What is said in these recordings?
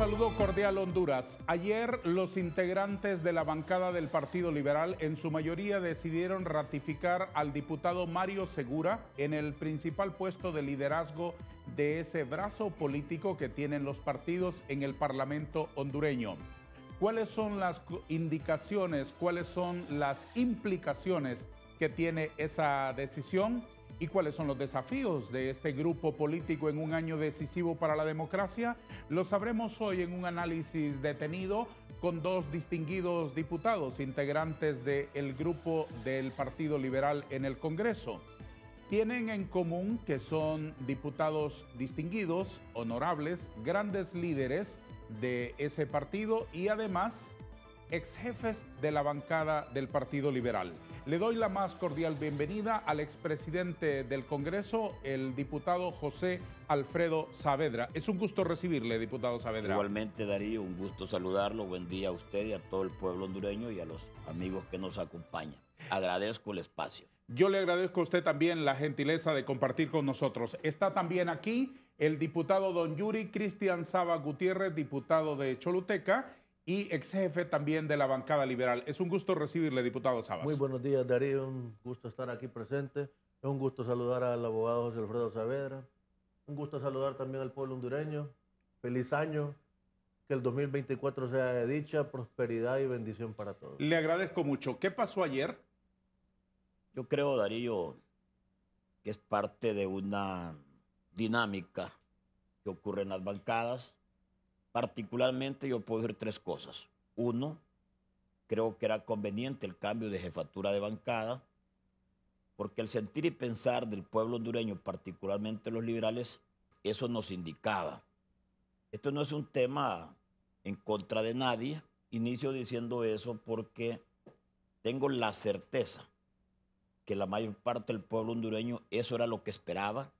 saludo cordial, Honduras. Ayer los integrantes de la bancada del Partido Liberal en su mayoría decidieron ratificar al diputado Mario Segura en el principal puesto de liderazgo de ese brazo político que tienen los partidos en el Parlamento hondureño. ¿Cuáles son las indicaciones, cuáles son las implicaciones que tiene esa decisión? ¿Y cuáles son los desafíos de este grupo político en un año decisivo para la democracia? Lo sabremos hoy en un análisis detenido con dos distinguidos diputados integrantes del grupo del Partido Liberal en el Congreso. Tienen en común que son diputados distinguidos, honorables, grandes líderes de ese partido y además ex jefes de la bancada del Partido Liberal. Le doy la más cordial bienvenida al expresidente del Congreso, el diputado José Alfredo Saavedra. Es un gusto recibirle, diputado Saavedra. Igualmente, Darío, un gusto saludarlo. Buen día a usted y a todo el pueblo hondureño y a los amigos que nos acompañan. Agradezco el espacio. Yo le agradezco a usted también la gentileza de compartir con nosotros. Está también aquí el diputado don Yuri Cristian Saba Gutiérrez, diputado de Choluteca y ex jefe también de la bancada liberal. Es un gusto recibirle, diputado Sabas. Muy buenos días, Darío. Un gusto estar aquí presente. Es un gusto saludar al abogado José Alfredo Saavedra. Un gusto saludar también al pueblo hondureño. Feliz año. Que el 2024 sea de dicha, prosperidad y bendición para todos. Le agradezco mucho. ¿Qué pasó ayer? Yo creo, Darío, que es parte de una dinámica que ocurre en las bancadas. Particularmente yo puedo decir tres cosas. Uno, creo que era conveniente el cambio de jefatura de bancada, porque el sentir y pensar del pueblo hondureño, particularmente los liberales, eso nos indicaba. Esto no es un tema en contra de nadie. Inicio diciendo eso porque tengo la certeza que la mayor parte del pueblo hondureño eso era lo que esperaba,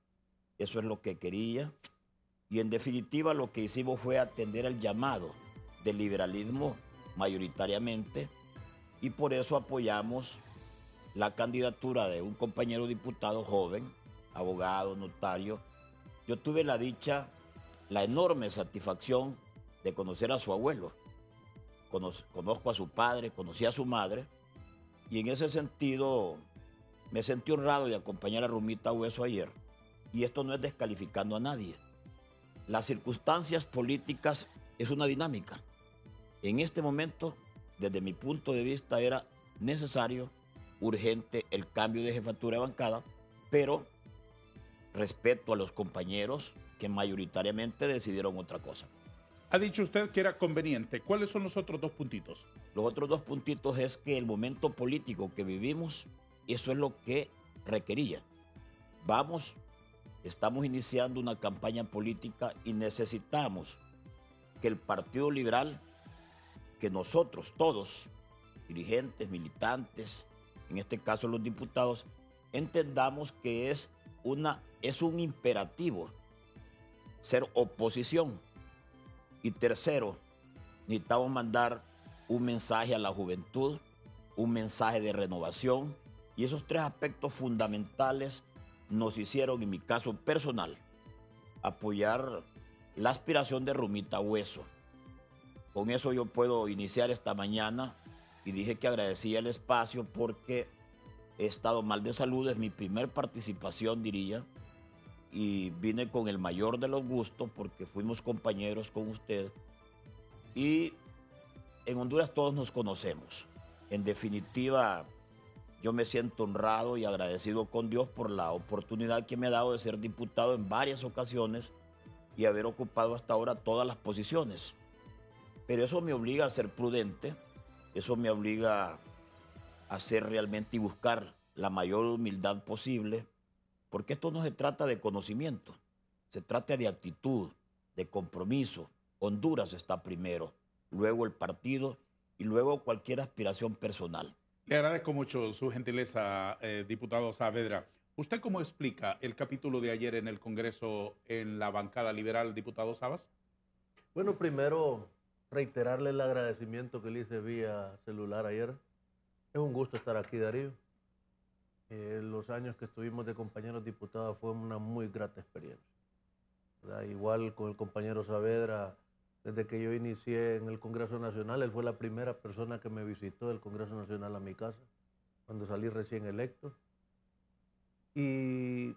eso es lo que quería. Y en definitiva lo que hicimos fue atender el llamado del liberalismo mayoritariamente y por eso apoyamos la candidatura de un compañero diputado joven, abogado, notario. Yo tuve la dicha, la enorme satisfacción de conocer a su abuelo. Conozco a su padre, conocí a su madre y en ese sentido me sentí honrado de acompañar a Rumita Hueso ayer. Y esto no es descalificando a nadie. Las circunstancias políticas es una dinámica. En este momento, desde mi punto de vista, era necesario, urgente el cambio de jefatura de bancada, pero respeto a los compañeros que mayoritariamente decidieron otra cosa. Ha dicho usted que era conveniente. ¿Cuáles son los otros dos puntitos? Los otros dos puntitos es que el momento político que vivimos, eso es lo que requería. Estamos iniciando una campaña política y necesitamos que el Partido Liberal, que nosotros todos, dirigentes, militantes, en este caso los diputados, entendamos que es un imperativo ser oposición. Y tercero, necesitamos mandar un mensaje a la juventud, un mensaje de renovación y esos tres aspectos fundamentales nos hicieron, en mi caso personal, apoyar la aspiración de Rumita Hueso. Con eso yo puedo iniciar esta mañana y dije que agradecía el espacio porque he estado mal de salud, es mi primer participación, diría, y vine con el mayor de los gustos porque fuimos compañeros con usted y en Honduras todos nos conocemos. En definitiva, yo me siento honrado y agradecido con Dios por la oportunidad que me ha dado de ser diputado en varias ocasiones y haber ocupado hasta ahora todas las posiciones. Pero eso me obliga a ser prudente, eso me obliga a ser realmente y buscar la mayor humildad posible, porque esto no se trata de conocimiento, se trata de actitud, de compromiso. Honduras está primero, luego el partido y luego cualquier aspiración personal. Le agradezco mucho su gentileza, diputado Saavedra. ¿Usted cómo explica el capítulo de ayer en el Congreso en la bancada liberal, diputado Sabas? Bueno, primero reiterarle el agradecimiento que le hice vía celular ayer. Es un gusto estar aquí, Darío. Los años que estuvimos de compañeros diputados fue una muy grata experiencia, ¿verdad? Igual con el compañero Saavedra, Desde que yo inicié en el Congreso Nacional, él fue la primera persona que me visitó del Congreso Nacional a mi casa, cuando salí recién electo. Y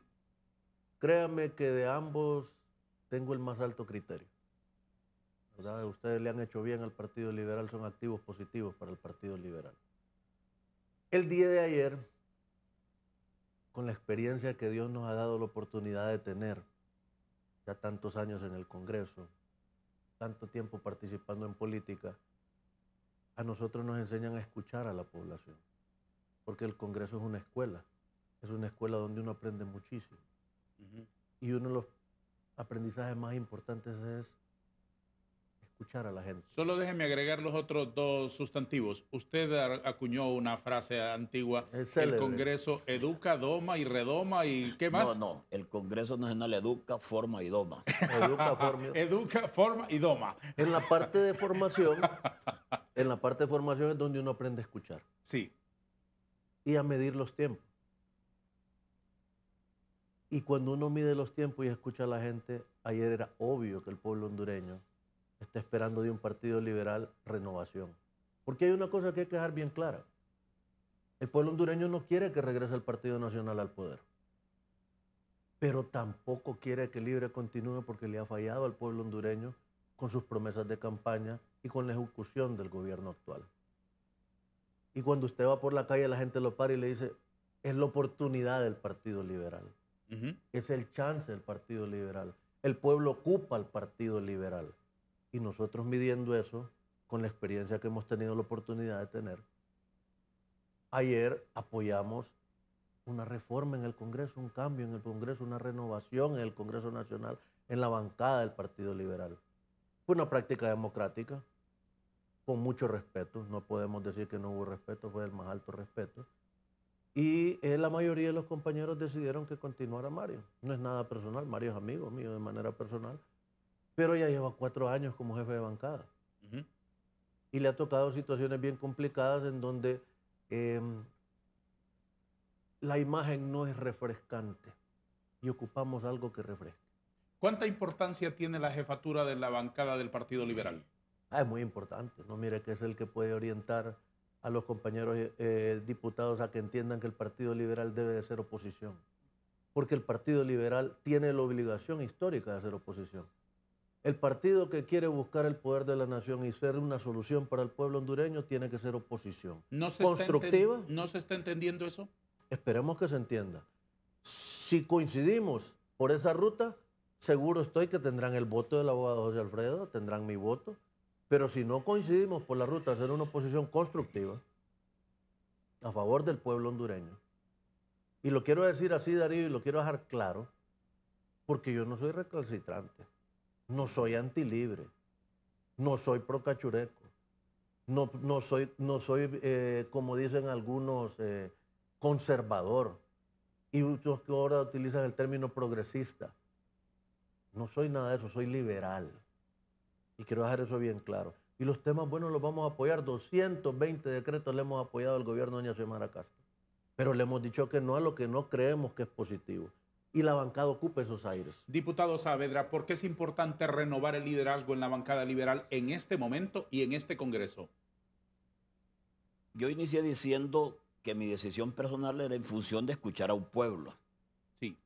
créame que de ambos tengo el más alto criterio, ¿verdad? Ustedes le han hecho bien al Partido Liberal, son activos positivos para el Partido Liberal. El día de ayer, con la experiencia que Dios nos ha dado la oportunidad de tener, ya tantos años en el Congreso, tanto tiempo participando en política, a nosotros nos enseñan a escuchar a la población, porque el Congreso es una escuela donde uno aprende muchísimo. Y uno de los aprendizajes más importantes es escuchar a la gente. Solo déjeme agregar los otros dos sustantivos. Usted acuñó una frase antigua, el Congreso educa, doma y redoma, ¿y qué más? No, el Congreso Nacional educa, forma y doma. Educa, forma y doma. En la parte de formación, es donde uno aprende a escuchar. Sí. Y a medir los tiempos. Y cuando uno mide los tiempos y escucha a la gente, ayer era obvio que el pueblo hondureño está esperando de un partido liberal renovación. Porque hay una cosa que hay que dejar bien clara. El pueblo hondureño no quiere que regrese el Partido Nacional al poder. Pero tampoco quiere que Libre continúe porque le ha fallado al pueblo hondureño con sus promesas de campaña y con la ejecución del gobierno actual. Y cuando usted va por la calle, la gente lo para y le dice, es la oportunidad del Partido Liberal. Es el chance del Partido Liberal. El pueblo ocupa al Partido Liberal. Y nosotros midiendo eso, con la experiencia que hemos tenido la oportunidad de tener, ayer apoyamos una reforma en el Congreso, un cambio en el Congreso, una renovación en el Congreso Nacional, en la bancada del Partido Liberal. Fue una práctica democrática, con mucho respeto. No podemos decir que no hubo respeto, fue el más alto respeto. Y la mayoría de los compañeros decidieron que continuara Mario. No es nada personal, Mario es amigo mío de manera personal, pero ya lleva 4 años como jefe de bancada. Y le ha tocado situaciones bien complicadas en donde la imagen no es refrescante y ocupamos algo que refresque. ¿Cuánta importancia tiene la jefatura de la bancada del Partido Liberal? Es muy importante, ¿no? Mire que es el que puede orientar a los compañeros diputados a que entiendan que el Partido Liberal debe de ser oposición. Porque el Partido Liberal tiene la obligación histórica de ser oposición. El partido que quiere buscar el poder de la nación y ser una solución para el pueblo hondureño tiene que ser oposición. ¿Constructiva? ¿No se está entendiendo eso? Esperemos que se entienda. Si coincidimos por esa ruta, seguro estoy que tendrán el voto del abogado José Alfredo, tendrán mi voto. Pero si no coincidimos por la ruta de ser una oposición constructiva a favor del pueblo hondureño, y lo quiero decir así, Darío, y lo quiero dejar claro, porque yo no soy recalcitrante, no soy antilibre, no soy procachureco, no soy como dicen algunos, conservador, y otros que ahora utilizan el término progresista. No soy nada de eso, soy liberal. Y quiero dejar eso bien claro. Y los temas buenos los vamos a apoyar. 220 decretos le hemos apoyado al gobierno de doña Xiomara Castro. Pero le hemos dicho que no a lo que no creemos que es positivo. Y la bancada ocupa esos aires. Diputado Saavedra, ¿por qué es importante renovar el liderazgo en la bancada liberal en este momento y en este Congreso? Yo inicié diciendo que mi decisión personal era en función de escuchar a un pueblo. Sí.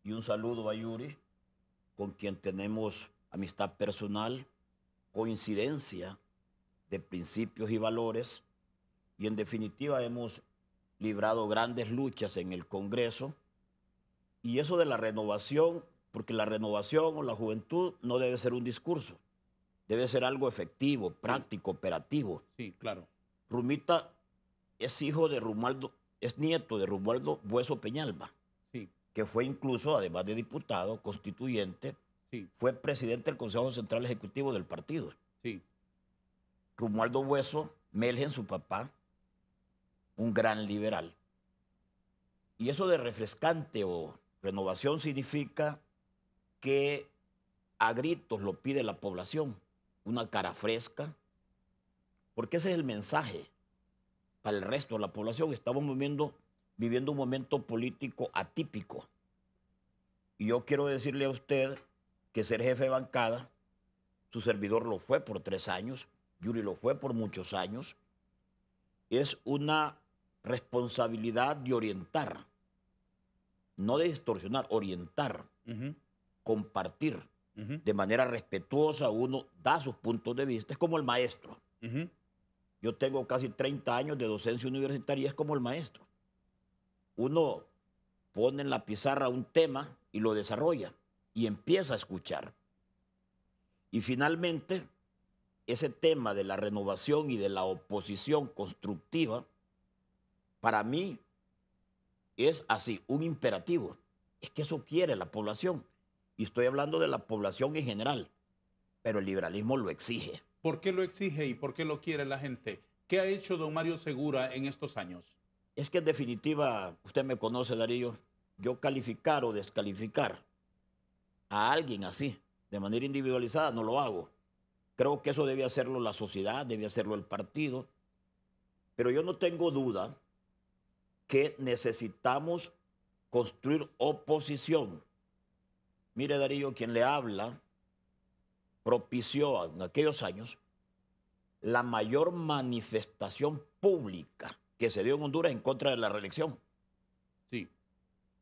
Y un saludo a Yuri, con quien tenemos amistad personal, coincidencia de principios y valores, y en definitiva hemos librado grandes luchas en el Congreso, y eso de la renovación, porque la renovación o la juventud no debe ser un discurso, debe ser algo efectivo, práctico, operativo. Sí, claro. Rumita es hijo de Romualdo, es nieto de Romualdo Bueso Peñalba, sí, que fue incluso, además de diputado constituyente, sí, fue presidente del Consejo Central Ejecutivo del partido. Sí. Romualdo Bueso, Melgen, su papá, un gran liberal. Y eso de refrescante o renovación significa que a gritos lo pide la población, una cara fresca, porque ese es el mensaje para el resto de la población. Estamos viviendo un momento político atípico. Y yo quiero decirle a usted que ser jefe de bancada su servidor lo fue por 3 años, Yuri lo fue por muchos años. Es una responsabilidad de orientar, no de distorsionar, orientar, compartir. De manera respetuosa, uno da sus puntos de vista, es como el maestro. Yo tengo casi 30 años de docencia universitaria, es como el maestro. Uno pone en la pizarra un tema y lo desarrolla y empieza a escuchar. Y finalmente, ese tema de la renovación y de la oposición constructiva, para mí es así, un imperativo. Es que eso quiere la población. Y estoy hablando de la población en general, pero el liberalismo lo exige. ¿Por qué lo exige y por qué lo quiere la gente? ¿Qué ha hecho don Mario Segura en estos años? Es que en definitiva, usted me conoce, Darío, yo calificar o descalificar a alguien así, de manera individualizada, no lo hago. Creo que eso debe hacerlo la sociedad, debe hacerlo el partido, pero yo no tengo duda que necesitamos construir oposición. Mire, Darío, quien le habla propició en aquellos años la mayor manifestación pública que se dio en Honduras en contra de la reelección. Sí.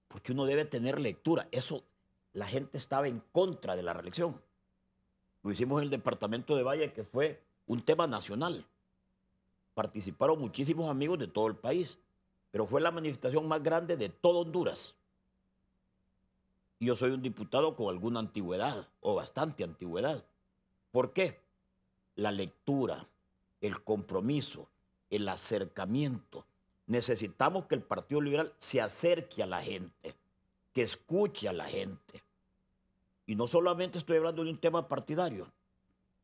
Porque uno debe tener lectura. Eso, la gente estaba en contra de la reelección. Lo hicimos en el departamento de Valle, que fue un tema nacional. Participaron muchísimos amigos de todo el país, pero fue la manifestación más grande de todo Honduras. Y yo soy un diputado con alguna antigüedad, o bastante antigüedad. ¿Por qué? La lectura, el compromiso, el acercamiento. Necesitamos que el Partido Liberal se acerque a la gente, que escuche a la gente. Y no solamente estoy hablando de un tema partidario,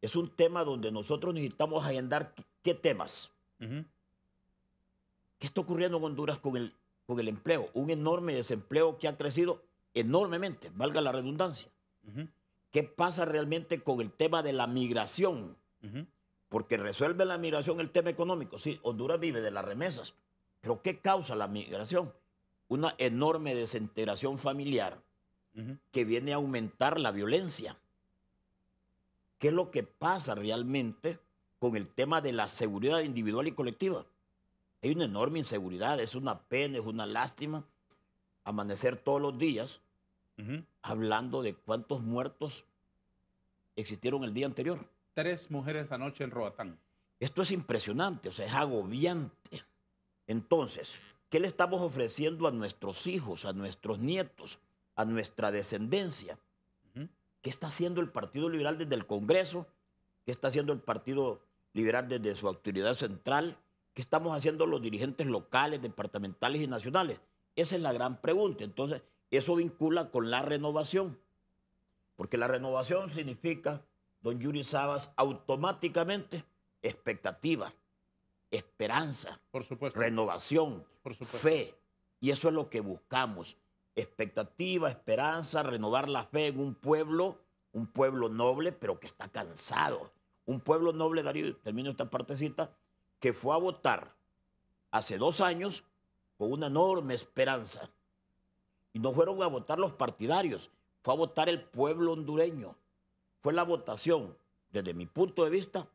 es un tema donde nosotros necesitamos agendar qué temas. ¿Qué está ocurriendo en Honduras con el empleo? Un enorme desempleo que ha crecido enormemente, valga la redundancia. ¿Qué pasa realmente con el tema de la migración? Porque resuelve la migración el tema económico. Sí, Honduras vive de las remesas, pero ¿qué causa la migración? Una enorme desintegración familiar que viene a aumentar la violencia. ¿Qué es lo que pasa realmente con el tema de la seguridad individual y colectiva? Hay una enorme inseguridad, es una pena, es una lástima amanecer todos los días hablando de cuántos muertos existieron el día anterior. 3 mujeres anoche en Roatán. Esto es impresionante, o sea, es agobiante. Entonces, ¿qué le estamos ofreciendo a nuestros hijos, a nuestros nietos, a nuestra descendencia? ¿Qué está haciendo el Partido Liberal desde el Congreso? ¿Qué está haciendo el Partido Liberal desde su autoridad central? ¿Qué estamos haciendo los dirigentes locales, departamentales y nacionales? Esa es la gran pregunta. Entonces, eso vincula con la renovación. Porque la renovación significa, don Yuri Sabas, automáticamente expectativa, esperanza, por supuesto, renovación, por supuesto, fe. Y eso es lo que buscamos. Expectativa, esperanza, renovar la fe en un pueblo noble, pero que está cansado. Un pueblo noble, Darío, termino esta partecita, que fue a votar hace 2 años con una enorme esperanza. Y no fueron a votar los partidarios, fue a votar el pueblo hondureño. Fue la votación, desde mi punto de vista,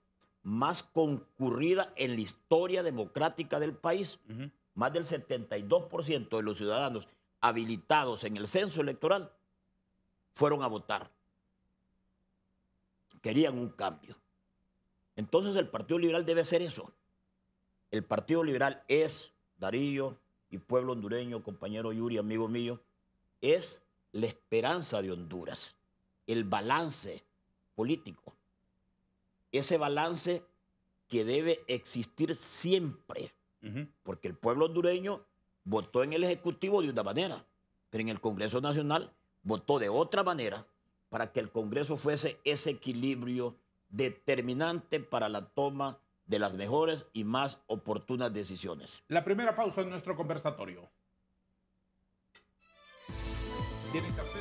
más concurrida en la historia democrática del país. Más del 72% de los ciudadanos habilitados en el censo electoral fueron a votar. Querían un cambio. Entonces el Partido Liberal debe hacer eso. El Partido Liberal es, Darío y pueblo hondureño, compañero Yuri, amigo mío, es la esperanza de Honduras, el balance político. Ese balance que debe existir siempre, porque el pueblo hondureño votó en el Ejecutivo de una manera, pero en el Congreso Nacional votó de otra manera para que el Congreso fuese ese equilibrio determinante para la toma de las mejores y más oportunas decisiones. La primera pausa en nuestro conversatorio. ¿Tienen café?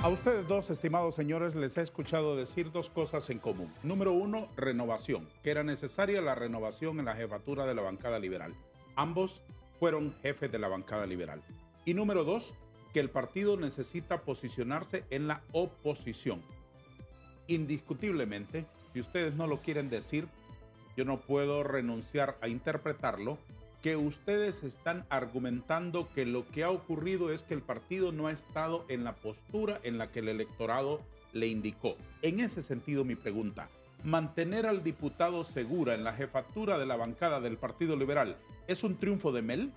A ustedes dos, estimados señores, les he escuchado decir dos cosas en común. Número uno, renovación, que era necesaria la renovación en la jefatura de la bancada liberal. Ambos fueron jefes de la bancada liberal. Y número dos, que el partido necesita posicionarse en la oposición. Indiscutiblemente, si ustedes no lo quieren decir, yo no puedo renunciar a interpretarlo, que ustedes están argumentando que lo que ha ocurrido es que el partido no ha estado en la postura en la que el electorado le indicó. En ese sentido, mi pregunta, ¿mantener al diputado Segura en la jefatura de la bancada del Partido Liberal es un triunfo de Mel?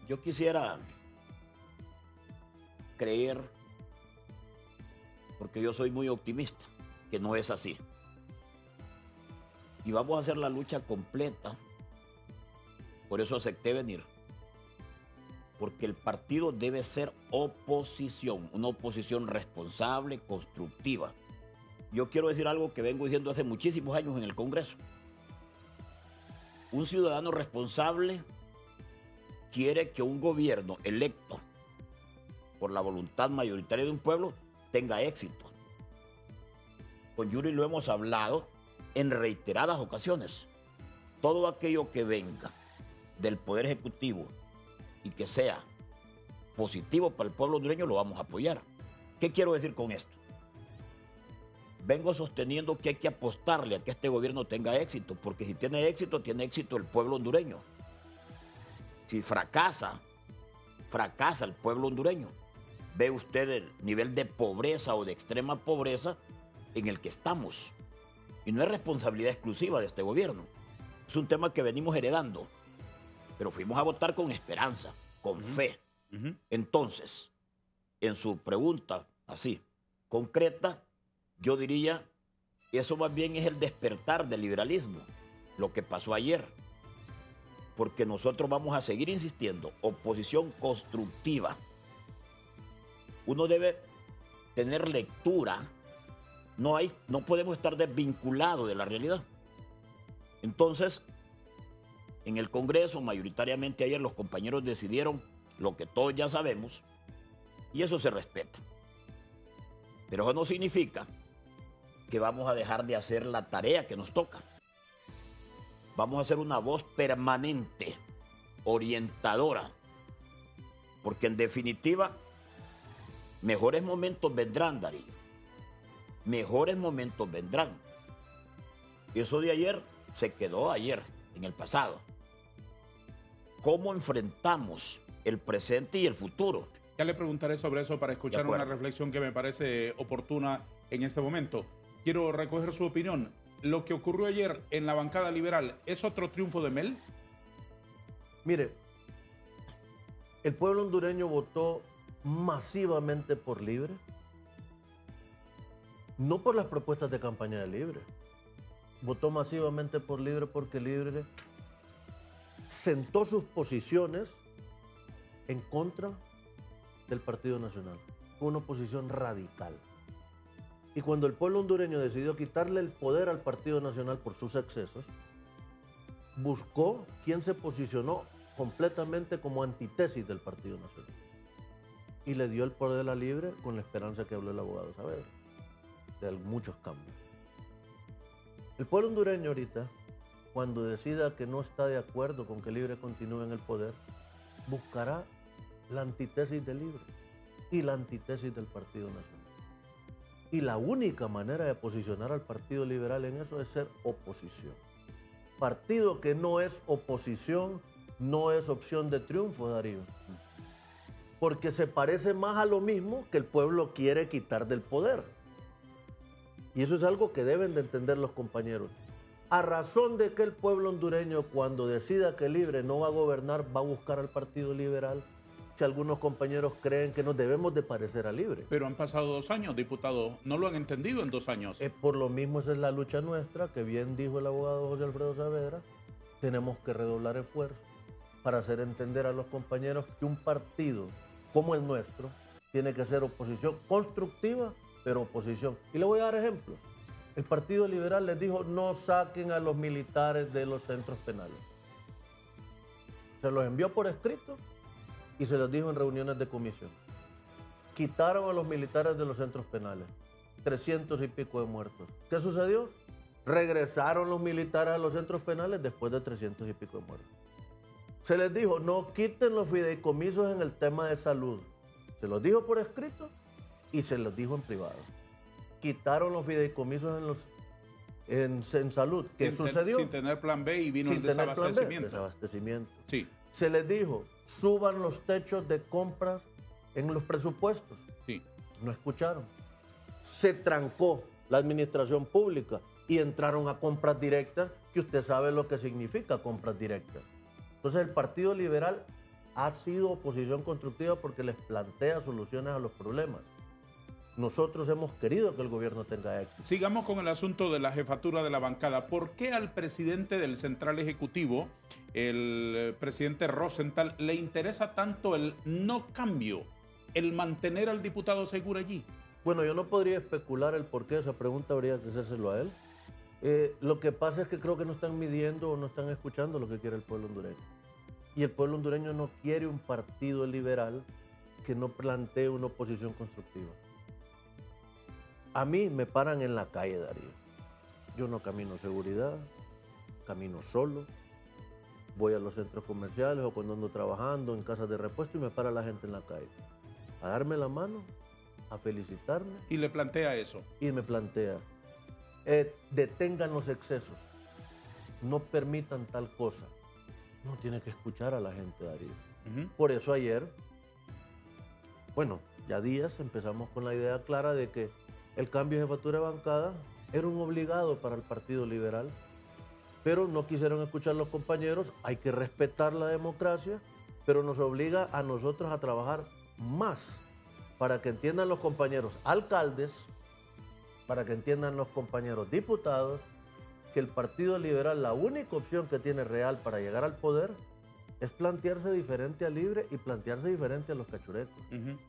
Yo quisiera creer, porque yo soy muy optimista, que no es así. Y vamos a hacer la lucha completa. Por eso acepté venir. Porque el partido debe ser oposición, una oposición responsable, constructiva. Yo quiero decir algo que vengo diciendo hace muchísimos años en el Congreso. Un ciudadano responsable quiere que un gobierno electo por la voluntad mayoritaria de un pueblo tenga éxito. Con Yuri lo hemos hablado en reiteradas ocasiones. Todo aquello que venga del Poder Ejecutivo y que sea positivo para el pueblo hondureño lo vamos a apoyar. ¿Qué quiero decir con esto? Vengo sosteniendo que hay que apostarle a que este gobierno tenga éxito, porque si tiene éxito el pueblo hondureño. Si fracasa el pueblo hondureño. Ve usted el nivel de pobreza o de extrema pobreza en el que estamos. Y no es responsabilidad exclusiva de este gobierno. Es un tema que venimos heredando. Pero fuimos a votar con esperanza, con fe. Entonces, en su pregunta así, concreta, yo diría que eso más bien es el despertar del liberalismo, lo que pasó ayer. Porque nosotros vamos a seguir insistiendo, oposición constructiva. Uno debe tener lectura, no podemos estar desvinculados de la realidad. Entonces, en el Congreso, mayoritariamente ayer los compañeros decidieron lo que todos ya sabemos y eso se respeta. Pero eso no significa que vamos a dejar de hacer la tarea que nos toca. Vamos a hacer una voz permanente, orientadora, porque en definitiva, mejores momentos vendrán, Darío. Mejores momentos vendrán. Eso de ayer se quedó ayer, en el pasado. ¿Cómo enfrentamos el presente y el futuro? Ya le preguntaré sobre eso para escuchar una reflexión que me parece oportuna en este momento. Quiero recoger su opinión. ¿Lo que ocurrió ayer en la bancada liberal es otro triunfo de Mel? Mire, el pueblo hondureño votó masivamente por Libre, no por las propuestas de campaña de Libre. Votó masivamente por Libre porque Libre sentó sus posiciones en contra del Partido Nacional. Fue una oposición radical. Y cuando el pueblo hondureño decidió quitarle el poder al Partido Nacional por sus excesos, buscó quien se posicionó completamente como antítesis del Partido Nacional. Y le dio el poder a la Libre con la esperanza que habló el abogado Saavedra, de muchos cambios. El pueblo hondureño ahorita, cuando decida que no está de acuerdo con que Libre continúe en el poder, buscará la antítesis de Libre y la antítesis del Partido Nacional. Y la única manera de posicionar al Partido Liberal en eso es ser oposición. Partido que no es oposición no es opción de triunfo, Darío. Porque se parece más a lo mismo que el pueblo quiere quitar del poder. Y eso es algo que deben de entender los compañeros. A razón de que el pueblo hondureño, cuando decida que Libre no va a gobernar, va a buscar al Partido Liberal, si algunos compañeros creen que nos debemos de parecer a Libre. Pero han pasado 2 años, diputado. ¿No lo han entendido en 2 años? Por lo mismo, esa es la lucha nuestra, que bien dijo el abogado José Alfredo Saavedra. Tenemos que redoblar esfuerzos para hacer entender a los compañeros que un partido como el nuestro tiene que ser oposición constructiva, pero oposición. Y le voy a dar ejemplos. El Partido Liberal les dijo: no saquen a los militares de los centros penales. Se los envió por escrito y se los dijo en reuniones de comisión. quitaron a los militares de los centros penales. 300 y pico de muertos. ¿Qué sucedió? Regresaron los militares a los centros penales después de 300 y pico de muertos. Se les dijo, no quiten los fideicomisos en el tema de salud. Se los dijo por escrito y se los dijo en privado. Quitaron los fideicomisos en salud. ¿Qué sucedió? Sin tener plan B y vino el desabastecimiento. Sí. Se les dijo, suban los techos de compras en los presupuestos. Sí. No escucharon. Se trancó la administración pública y entraron a compras directas, que usted sabe lo que significa compras directas. Entonces el Partido Liberal ha sido oposición constructiva porque les plantea soluciones a los problemas. Nosotros hemos querido que el gobierno tenga éxito. Sigamos con el asunto de la jefatura de la bancada. ¿Por qué al presidente del Central Ejecutivo, el presidente Rosenthal, le interesa tanto el no cambio, el mantener al diputado Segura allí? Bueno, yo no podría especular el por qué, esa pregunta habría que hacérselo a él. Lo que pasa es que creo que no están midiendo o no están escuchando lo que quiere el pueblo hondureño. Y el pueblo hondureño no quiere un partido liberal que no plantee una oposición constructiva. A mí me paran en la calle, Darío. Yo no camino seguridad, camino solo. Voy a los centros comerciales o cuando ando trabajando en casas de repuesto y me para la gente en la calle. A darme la mano, a felicitarme. Y le plantea eso. Y me plantea, detengan los excesos, no permitan tal cosa. No tiene que escuchar a la gente, Darío. Por eso ayer, bueno, ya días empezamos con la idea clara de que el cambio de jefatura de bancada era un obligado para el Partido Liberal, pero no quisieron escuchar los compañeros. Hay que respetar la democracia, pero nos obliga a nosotros a trabajar más para que entiendan los compañeros alcaldes, para que entiendan los compañeros diputados, que el Partido Liberal, la única opción que tiene real para llegar al poder es plantearse diferente a Libre y plantearse diferente a los cachurecos.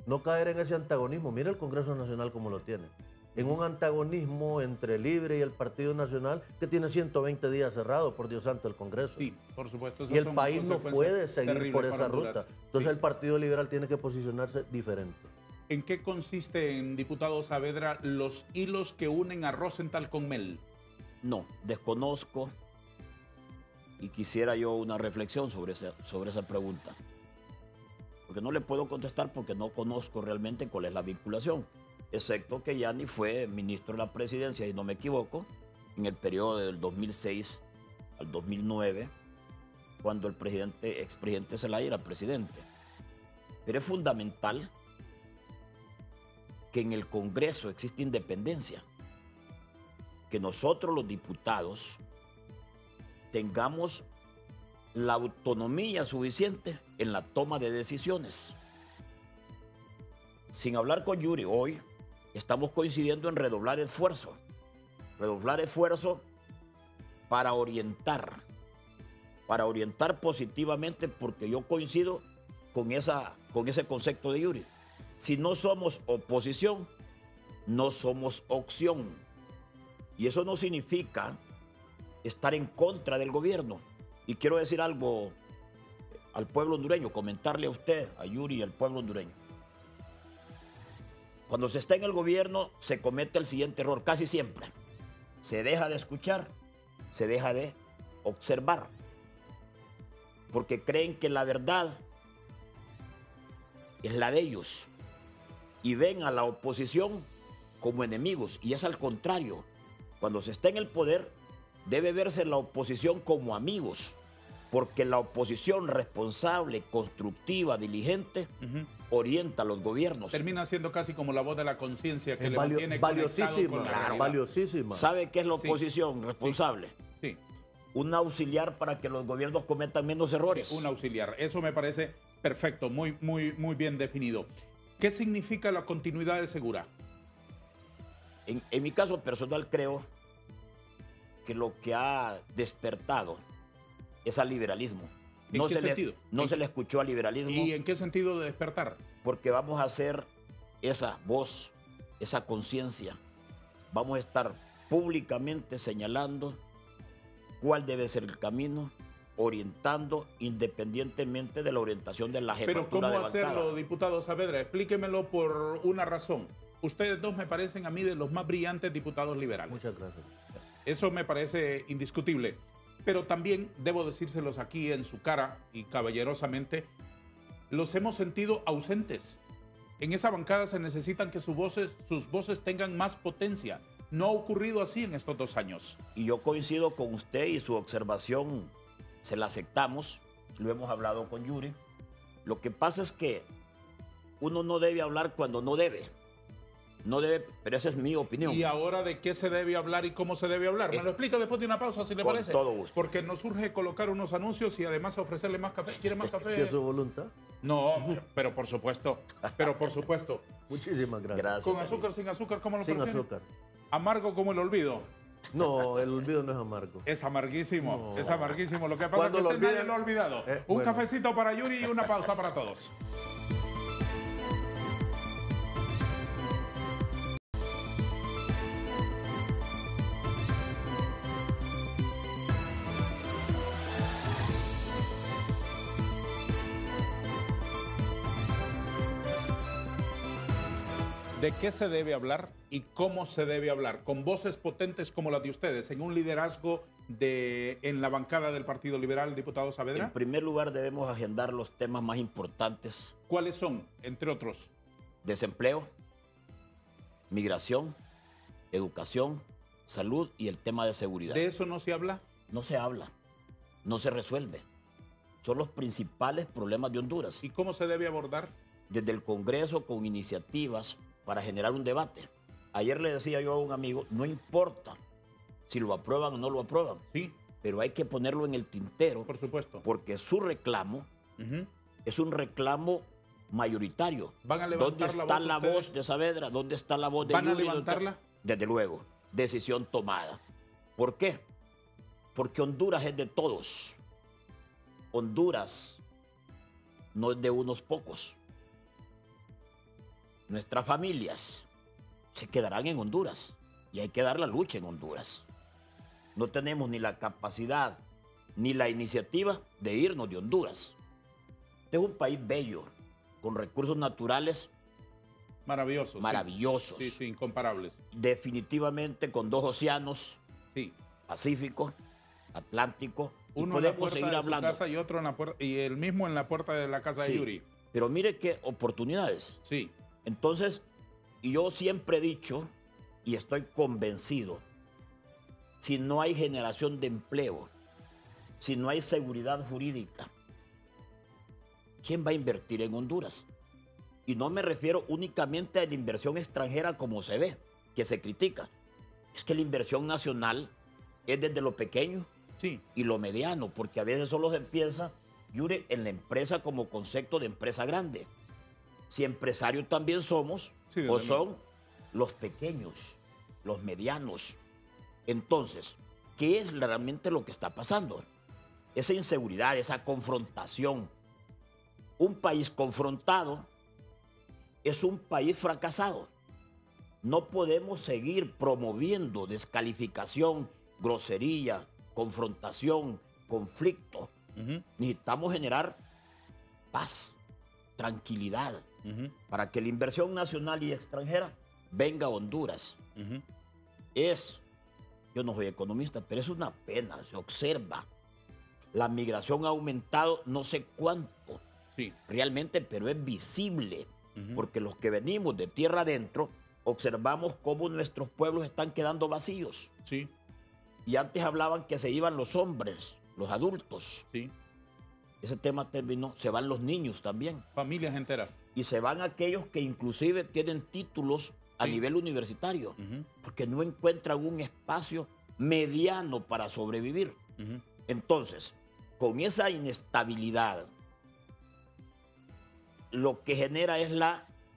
No caer en ese antagonismo. Mira el Congreso Nacional como lo tiene. En un antagonismo entre Libre y el Partido Nacional que tiene 120 días cerrado, por Dios santo, el Congreso. Sí, por supuesto. Y el país no puede seguir por esa ruta. Entonces el Partido Liberal tiene que posicionarse diferente. ¿En qué consiste, en diputado Saavedra, los hilos que unen a Rosenthal con Mel? No, desconozco y quisiera yo una reflexión sobre esa pregunta. Porque no le puedo contestar porque no conozco realmente cuál es la vinculación. Excepto que Yanni fue ministro de la presidencia, y no me equivoco, en el periodo del 2006 al 2009, cuando el expresidente Zelaya era presidente. Pero es fundamental que en el Congreso existe independencia, que nosotros los diputados tengamos la autonomía suficiente en la toma de decisiones. Sin hablar con Yuri, hoy estamos coincidiendo en redoblar esfuerzo para orientar positivamente, porque yo coincido con ese concepto de Yuri. Si no somos oposición, no somos opción. Y eso no significa estar en contra del gobierno. Y quiero decir algo al pueblo hondureño, comentarle a usted, a Yuri y al pueblo hondureño. Cuando se está en el gobierno, se comete el siguiente error, casi siempre. Se deja de escuchar, se deja de observar. Porque creen que la verdad es la de ellos. Y ven a la oposición como enemigos. Y es al contrario. Cuando se está en el poder, debe verse la oposición como amigos. Porque la oposición responsable, constructiva, diligente, orienta a los gobiernos. Termina siendo casi como la voz de la conciencia que le mantiene valiosísima, con la realidad. Valiosísima. ¿Sabe qué es la oposición responsable? Sí. Un auxiliar para que los gobiernos cometan menos errores. Sí, un auxiliar. Eso me parece perfecto, muy bien definido. ¿Qué significa la continuidad de Segura? En mi caso personal creo que lo que ha despertado es al liberalismo. ¿En qué sentido? No se le escuchó al liberalismo. ¿Y en qué sentido de despertar? Porque vamos a hacer esa voz, esa conciencia. Vamos a estar públicamente señalando cuál debe ser el camino, orientando independientemente de la orientación de la jefatura Pero ¿cómo de bancada. hacerlo, diputado Saavedra? Explíquemelo por una razón. Ustedes dos me parecen a mí de los más brillantes diputados liberales. Muchas gracias. Eso me parece indiscutible. Pero también debo decírselos aquí en su cara y caballerosamente, los hemos sentido ausentes. En esa bancada se necesitan que sus voces tengan más potencia. No ha ocurrido así en estos 2 años. Y yo coincido con usted y su observación se la aceptamos, lo hemos hablado con Yuri. Lo que pasa es que uno no debe hablar cuando no debe. No debe, pero esa es mi opinión. ¿Y ahora de qué se debe hablar y cómo se debe hablar? Me lo explica después de una pausa, si le con parece. todo gusto. Porque nos urge colocar unos anuncios y además ofrecerle más café. ¿Quiere más café? Si es su voluntad. No, pero por supuesto. Pero por supuesto. Muchísimas gracias. Gracias. ¿Con azúcar, sin azúcar? ¿Cómo lo Sin prefiere? azúcar. Amargo como el olvido. No, el olvido no es amargo. Es amarguísimo, No. es amarguísimo. Lo que pasa es Cuando que lo usted nadie olviden- lo ha olvidado. Un bueno. cafecito para Yuri y una pausa para todos. ¿De qué se debe hablar y cómo se debe hablar? Con voces potentes como las de ustedes, en un liderazgo en la bancada del Partido Liberal, diputado Saavedra. En primer lugar, debemos agendar los temas más importantes: ¿Cuáles son, entre otros? desempleo, migración, educación, salud y el tema de seguridad. ¿De eso no se habla? No se habla, no se resuelve. Son los principales problemas de Honduras. ¿Y cómo se debe abordar? Desde el Congreso con iniciativas para generar un debate. Ayer le decía yo a un amigo, no importa si lo aprueban o no lo aprueban, Sí, pero hay que ponerlo en el tintero por supuesto. porque su reclamo Ujú. es un reclamo mayoritario. ¿Van a ¿Dónde levantar la está voz la ustedes? voz de Saavedra? ¿Dónde está la voz de ¿Van a Yuri? ¿Dónde está? levantarla? Desde luego, decisión tomada. ¿Por qué? Porque Honduras es de todos. Honduras no es de unos pocos. Nuestras familias se quedarán en Honduras y hay que dar la lucha en Honduras. No tenemos ni la capacidad ni la iniciativa de irnos de Honduras. Este es un país bello, con recursos naturales Maravilloso. sí. maravillosos. Sí, sí, incomparables. Definitivamente con 2 océanos, Sí. Pacífico, Atlántico, y Uno en la podemos puerta seguir de hablando. su casa y otro en la puerta, y el mismo en la puerta de la casa Sí. de Yuri. Pero mire qué oportunidades. Sí. Entonces, yo siempre he dicho, y estoy convencido, si no hay generación de empleo, si no hay seguridad jurídica, ¿quién va a invertir en Honduras? Y no me refiero únicamente a la inversión extranjera como se ve, que se critica. Es que la inversión nacional es desde lo pequeño Sí. y lo mediano, porque a veces solo se piensa, Yuri, en la empresa como concepto de empresa grande. Si empresarios también somos, Sí, desde o luego. son los pequeños, los medianos. Entonces, ¿qué es realmente lo que está pasando? Esa inseguridad, esa confrontación. Un país confrontado es un país fracasado. No podemos seguir promoviendo descalificación, grosería, confrontación, conflicto. Ujú, Necesitamos generar paz, tranquilidad, ujú, para que la inversión nacional y extranjera venga a Honduras. ujú. Yo no soy economista, pero es una pena, se observa. La migración ha aumentado no sé cuánto Sí. realmente, pero es visible, Ujú. porque los que venimos de tierra adentro observamos cómo nuestros pueblos están quedando vacíos. Sí. Y antes hablaban que se iban los hombres, los adultos. Sí. Ese tema terminó, se van los niños también. Familias enteras. Y se van aquellos que inclusive tienen títulos a Sí. nivel universitario, Ujú, porque no encuentran un espacio mediano para sobrevivir. ujú. Entonces, con esa inestabilidad, lo que genera es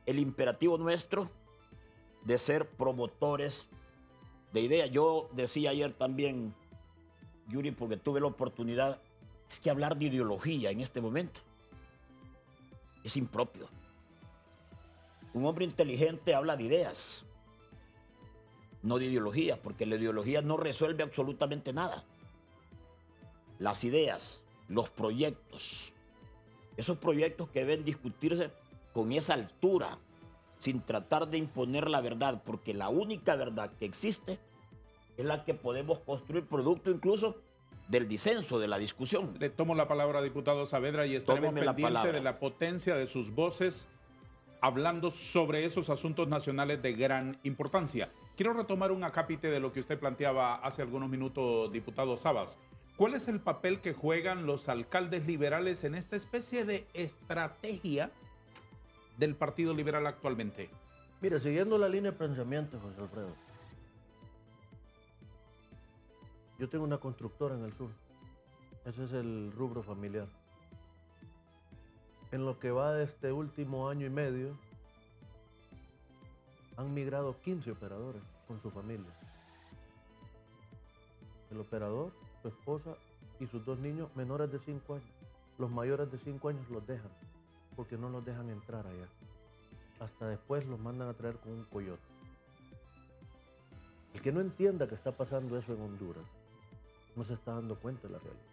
el imperativo nuestro de ser promotores de ideas. Yo decía ayer también, Yuri, porque tuve la oportunidad, es que hablar de ideología en este momento es impropio. Un hombre inteligente habla de ideas, no de ideología, porque la ideología no resuelve absolutamente nada. Las ideas los proyectos. Esos proyectos que deben discutirse con esa altura, sin tratar de imponer la verdad, porque la única verdad que existe es la que podemos construir producto incluso del disenso, de la discusión. Le tomo la palabra, diputado Saavedra, y estaremos Tómeme la pendientes palabra. de la potencia de sus voces hablando sobre esos asuntos nacionales de gran importancia. Quiero retomar un acápite de lo que usted planteaba hace algunos minutos, diputado Sabas. ¿Cuál es el papel que juegan los alcaldes liberales en esta especie de estrategia del Partido Liberal actualmente? Mire, siguiendo la línea de pensamiento, José Alfredo, yo tengo una constructora en el sur. Ese es el rubro familiar. En lo que va de este último año y medio, han migrado 15 operadores con su familia. El operador, su esposa y sus 2 niños menores de 5 años. Los mayores de 5 años los dejan, porque no los dejan entrar allá. Hasta después los mandan a traer con un coyote. El que no entienda que está pasando eso en Honduras, no se está dando cuenta de la realidad.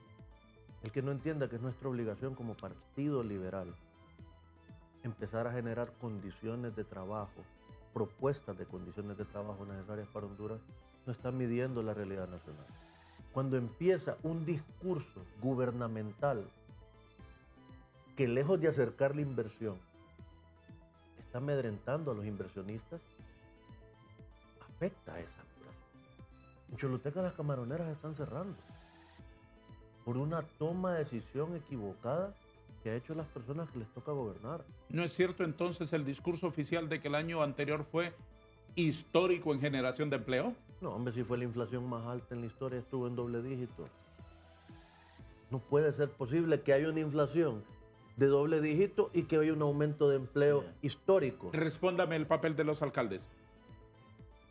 El que no entienda que es nuestra obligación como partido liberal empezar a generar condiciones de trabajo, propuestas de condiciones de trabajo necesarias para Honduras, no está midiendo la realidad nacional. Cuando empieza un discurso gubernamental que lejos de acercar la inversión, está amedrentando a los inversionistas, afecta a esa población. En Choluteca las camaroneras están cerrando por una toma de decisión equivocada que ha hecho las personas que les toca gobernar. ¿No es cierto entonces el discurso oficial de que el año anterior fue histórico en generación de empleo? No, hombre, si fue la inflación más alta en la historia, estuvo en doble dígito. No puede ser posible que haya una inflación de doble dígito y que haya un aumento de empleo histórico. Respóndame el papel de los alcaldes.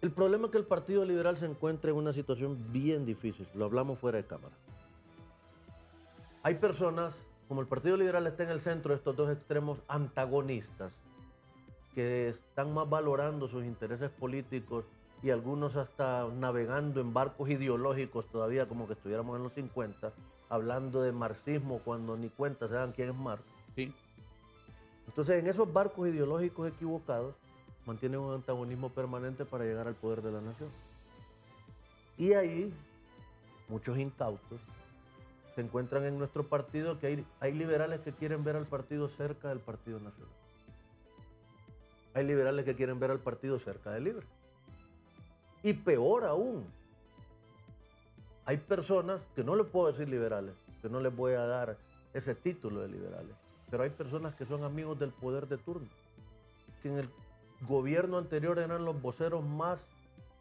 El problema es que el Partido Liberal se encuentra en una situación bien difícil. Lo hablamos fuera de cámara. Hay personas, como el Partido Liberal está en el centro de estos dos extremos antagonistas, que están más valorando sus intereses políticos y algunos hasta navegando en barcos ideológicos todavía como que estuviéramos en los 50, hablando de marxismo cuando ni cuenta se dan quién es Marx. Sí. Entonces, en esos barcos ideológicos equivocados, mantienen un antagonismo permanente para llegar al poder de la nación. Y ahí, muchos incautos se encuentran en nuestro partido, que hay liberales que quieren ver al partido cerca del Partido Nacional. Hay liberales que quieren ver al partido cerca de Libre. Y peor aún, hay personas que no les puedo decir liberales, que no les voy a dar ese título de liberales, pero hay personas que son amigos del poder de turno, que en el gobierno anterior eran los voceros más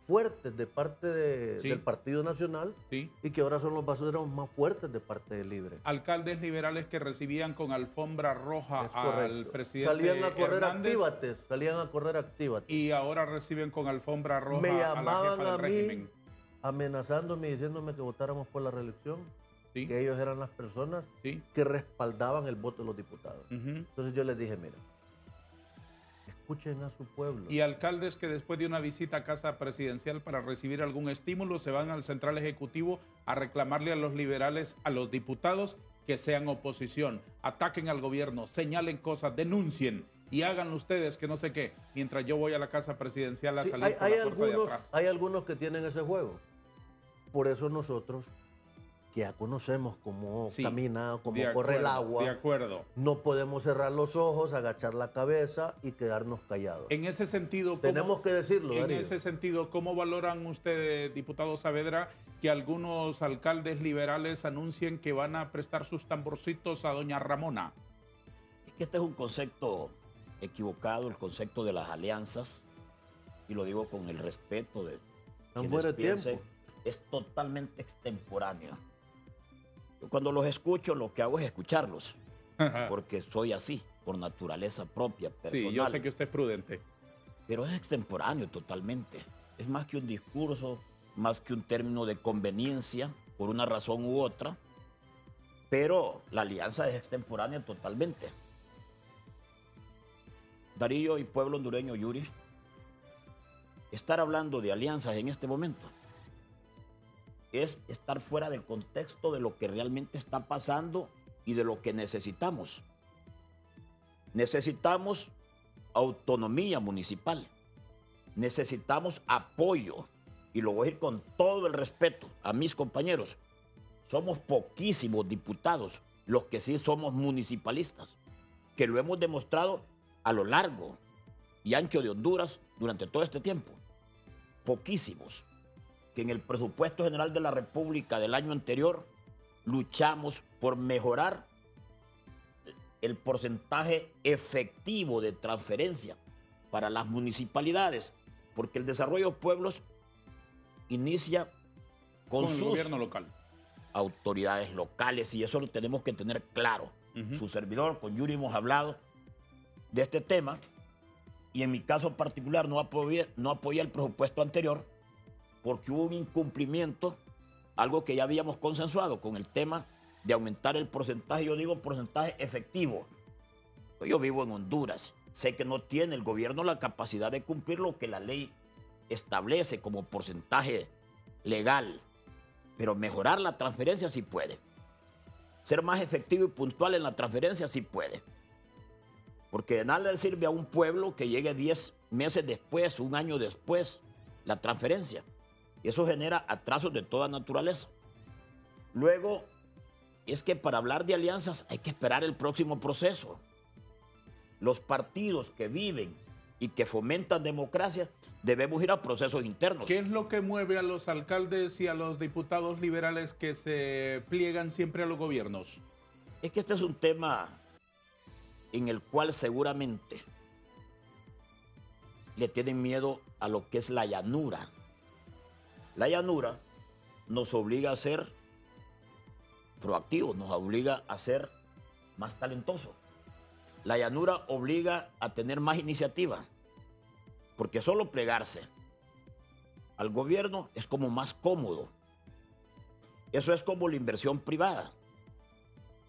fuertes de parte del Partido Nacional y que ahora son los voceros más fuertes de parte de Libre. Alcaldes liberales que recibían con alfombra roja al presidente salían a correr Hernández, salían a correr actívates. Y ahora reciben con alfombra roja me a la llamaban jefa del régimen. Amenazándome y diciéndome que votáramos por la reelección, que ellos eran las personas que respaldaban el voto de los diputados. Entonces yo les dije, mira, escuchen a su pueblo. Y alcaldes que después de una visita a casa presidencial para recibir algún estímulo se van al Central Ejecutivo a reclamarle a los liberales, a los diputados que sean oposición, ataquen al gobierno, señalen cosas, denuncien y háganlo ustedes que no sé qué, mientras yo voy a la casa presidencial a salir por la puerta de atrás. Hay algunos que tienen ese juego. Por eso nosotros, que ya conocemos cómo camina, cómo corre el agua, no podemos cerrar los ojos, agachar la cabeza y quedarnos callados. En ese sentido, tenemos que decirlo, en Darío. ese sentido, ¿cómo valoran ustedes, diputado Saavedra, que algunos alcaldes liberales anuncien que van a prestar sus tamborcitos a doña Ramona? Es que este es un concepto equivocado, el concepto de las alianzas, y lo digo con el respeto de quienes piensen, es totalmente extemporáneo. Yo cuando los escucho, lo que hago es escucharlos, porque soy así, por naturaleza propia, personal. Sí, yo sé que usted es prudente. Pero es extemporáneo totalmente. Es más que un discurso, más que un término de conveniencia, por una razón u otra, pero la alianza es extemporánea totalmente. Darío y pueblo hondureño, Yuri, estar hablando de alianzas en este momento es estar fuera del contexto de lo que realmente está pasando y de lo que necesitamos. Necesitamos autonomía municipal. Necesitamos apoyo. Y lo voy a decir con todo el respeto a mis compañeros. Somos poquísimos diputados los que sí somos municipalistas, que lo hemos demostrado a lo largo y ancho de Honduras durante todo este tiempo. Poquísimos que en el presupuesto general de la República del año anterior luchamos por mejorar el porcentaje efectivo de transferencia para las municipalidades, porque el desarrollo de pueblos inicia con el sus gobierno local, autoridades locales, y eso lo tenemos que tener claro. Su servidor, con Yuri, hemos hablado de este tema, y en mi caso particular no apoyé el presupuesto anterior porque hubo un incumplimiento, algo que ya habíamos consensuado con el tema de aumentar el porcentaje. Yo digo porcentaje efectivo. Yo vivo en Honduras, sé que no tiene el gobierno la capacidad de cumplir lo que la ley establece como porcentaje legal, pero mejorar la transferencia sí puede. Ser más efectivo y puntual en la transferencia sí puede. Porque de nada le sirve a un pueblo que llegue 10 meses después, un año después, la transferencia. Y eso genera atrasos de toda naturaleza. Luego, es que para hablar de alianzas hay que esperar el próximo proceso. Los partidos que viven y que fomentan democracia debemos ir a procesos internos. ¿Qué es lo que mueve a los alcaldes y a los diputados liberales que se pliegan siempre a los gobiernos? Es que este es un tema en el cual seguramente le tienen miedo a lo que es la llanura. La llanura nos obliga a ser proactivos, nos obliga a ser más talentosos. La llanura obliga a tener más iniciativa, porque solo plegarse al gobierno es como más cómodo. Eso es como la inversión privada.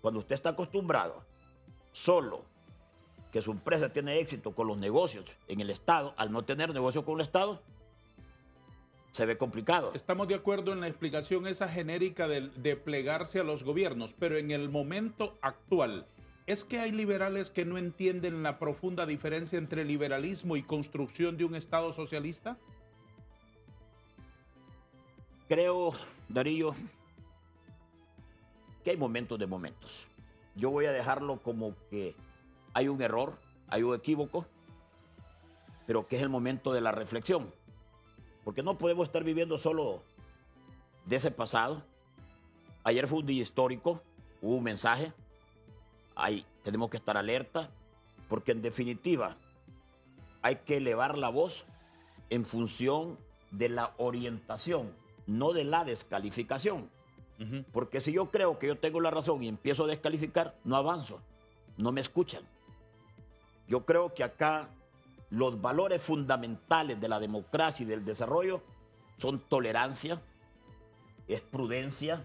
Cuando usted está acostumbrado solo que su empresa tiene éxito con los negocios en el Estado, al no tener negocio con el Estado, se ve complicado. Estamos de acuerdo en la explicación esa genérica de plegarse a los gobiernos, pero en el momento actual, ¿es que hay liberales que no entienden la profunda diferencia entre liberalismo y construcción de un Estado socialista? Creo, Darío, que hay momentos de momentos. Yo voy a dejarlo como que hay un error, hay un equívoco, pero que es el momento de la reflexión. Porque no podemos estar viviendo solo de ese pasado. Ayer fue un día histórico, hubo un mensaje. Ahí tenemos que estar alerta, porque en definitiva hay que elevar la voz en función de la orientación, no de la descalificación. Porque si yo creo que yo tengo la razón y empiezo a descalificar, no avanzo, no me escuchan. Yo creo que acá los valores fundamentales de la democracia y del desarrollo son tolerancia, es prudencia,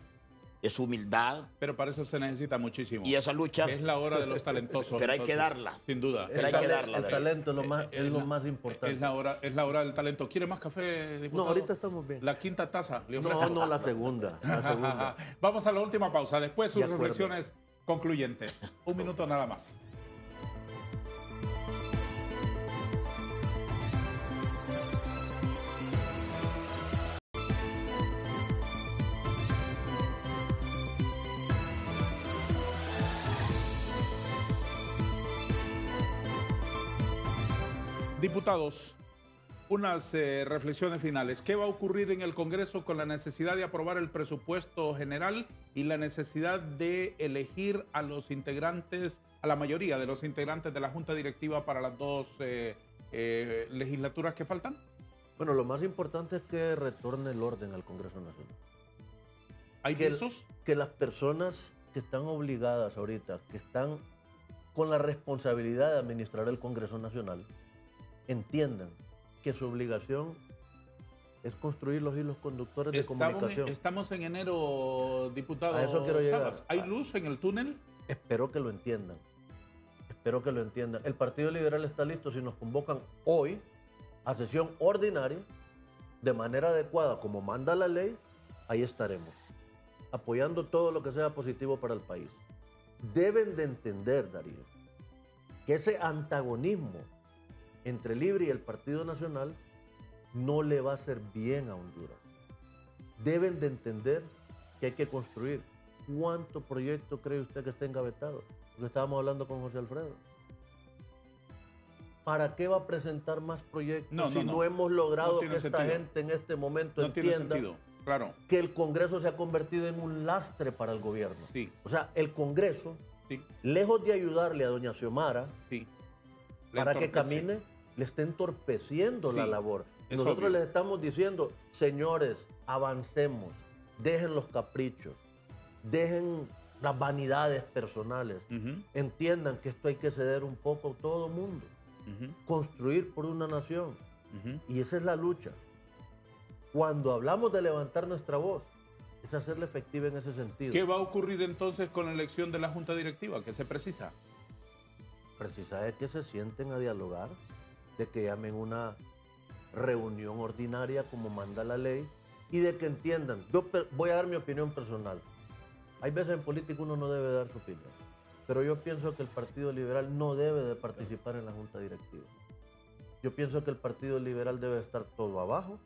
es humildad. Pero para eso se necesita muchísimo. Y esa lucha... Es la hora de los talentosos. Pero hay que darla. Sin duda. Pero hay que darla. El talento es lo más importante. Es la hora del talento. ¿Quiere más café, diputado? No, ahorita estamos bien. La quinta taza. No, la segunda. Vamos a la última pausa. Después sus reflexiones concluyentes. Un minuto nada más. Diputados, unas reflexiones finales. ¿Qué va a ocurrir en el Congreso con la necesidad de aprobar el presupuesto general y la necesidad de elegir a los integrantes, a la mayoría de los integrantes de la Junta Directiva para las dos legislaturas que faltan? Bueno, lo más importante es que retorne el orden al Congreso Nacional. ¿Hay visos? Que las personas que están obligadas ahorita, que están con la responsabilidad de administrar el Congreso Nacional, entiendan que su obligación es construir los hilos conductores de comunicación. Estamos en enero, diputado. A eso quiero llegar. ¿Hay luz en el túnel? Espero que lo entiendan. Espero que lo entiendan. El Partido Liberal está listo si nos convocan hoy a sesión ordinaria, de manera adecuada, como manda la ley, ahí estaremos, apoyando todo lo que sea positivo para el país. Deben de entender, Darío, que ese antagonismo entre Libre y el Partido Nacional no le va a hacer bien a Honduras. Deben de entender que hay que construir. ¿Cuánto proyecto cree usted que está engavetado? Lo estábamos hablando con José Alfredo. ¿Para qué va a presentar más proyectos si no hemos logrado que esta gente en este momento entienda que el Congreso se ha convertido en un lastre para el gobierno? Sí. O sea, el Congreso, lejos de ayudarle a doña Xiomara para que camine, le está entorpeciendo la labor. Nosotros les estamos diciendo, señores, avancemos, dejen los caprichos, dejen las vanidades personales, entiendan que esto hay que ceder un poco todo el mundo. Construir por una nación. Y esa es la lucha. Cuando hablamos de levantar nuestra voz, es hacerla efectiva en ese sentido. ¿Qué va a ocurrir entonces con la elección de la Junta Directiva? ¿Qué se precisa? Precisa es que se sienten a dialogar, de que llamen una reunión ordinaria como manda la ley y de que entiendan. Yo voy a dar mi opinión personal. Hay veces en política uno no debe dar su opinión. Pero yo pienso que el Partido Liberal no debe de participar en la Junta Directiva. Yo pienso que el Partido Liberal debe estar todo abajo,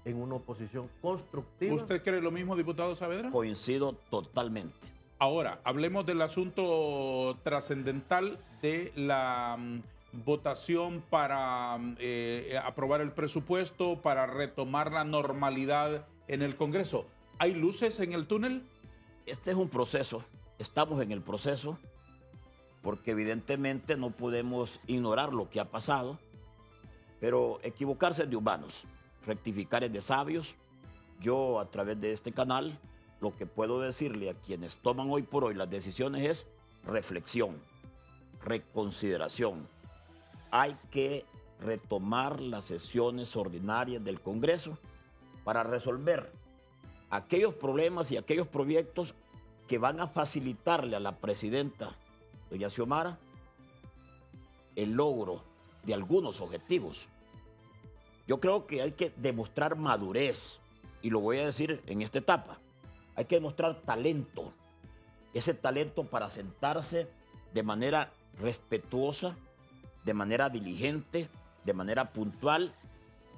en una oposición constructiva. ¿Usted cree lo mismo, diputado Saavedra? Coincido totalmente. Ahora, hablemos del asunto trascendental de la votación para aprobar el presupuesto, para retomar la normalidad en el Congreso. ¿Hay luces en el túnel? Este es un proceso. Estamos en el proceso porque evidentemente no podemos ignorar lo que ha pasado, pero equivocarse es de humanos, rectificar es de sabios. Yo, a través de este canal, lo que puedo decirle a quienes toman hoy por hoy las decisiones es reflexión, reconsideración. Hay que retomar las sesiones ordinarias del Congreso para resolver aquellos problemas y aquellos proyectos que van a facilitarle a la presidenta, doña Xiomara, el logro de algunos objetivos. Yo creo que hay que demostrar madurez, y lo voy a decir en esta etapa. Hay que demostrar talento, ese talento para sentarse de manera respetuosa, de manera diligente, de manera puntual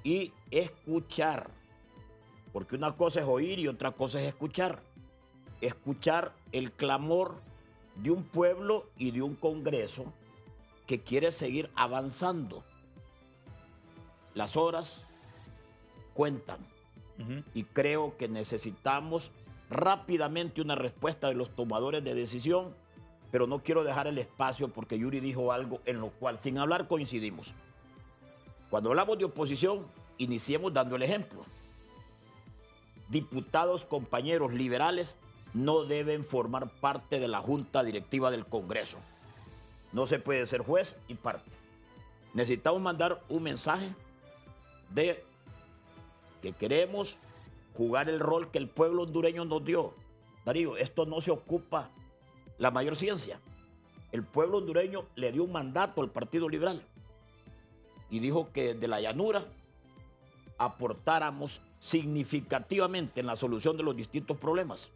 y escuchar. Porque una cosa es oír y otra cosa es escuchar. Escuchar el clamor de un pueblo y de un Congreso que quiere seguir avanzando. Las horas cuentan y creo que necesitamos rápidamente una respuesta de los tomadores de decisión, pero no quiero dejar el espacio porque Yuri dijo algo en lo cual sin hablar coincidimos. Cuando hablamos de oposición, iniciemos dando el ejemplo. Diputados, compañeros liberales no deben formar parte de la Junta Directiva del Congreso. No se puede ser juez y parte. Necesitamos mandar un mensaje de que queremos jugar el rol que el pueblo hondureño nos dio. Darío, esto no se ocupa la mayor ciencia. El pueblo hondureño le dio un mandato al Partido Liberal y dijo que desde la llanura aportáramos significativamente en la solución de los distintos problemas.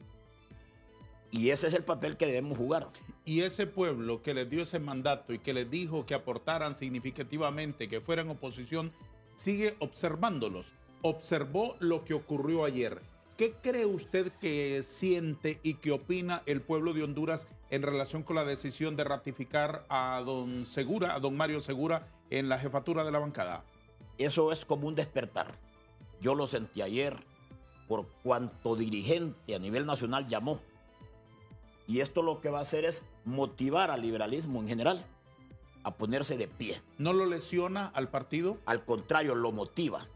Y ese es el papel que debemos jugar. Y ese pueblo que les dio ese mandato y que les dijo que aportaran significativamente, que fueran oposición, sigue observándolos. Observó lo que ocurrió ayer. ¿Qué cree usted que siente y que opina el pueblo de Honduras en relación con la decisión de ratificar a don Segura, a don Mario Segura, en la jefatura de la bancada? Eso es como un despertar. Yo lo sentí ayer por cuanto dirigente a nivel nacional llamó. Y esto lo que va a hacer es motivar al liberalismo en general a ponerse de pie. ¿No lo lesiona al partido? Al contrario, lo motiva.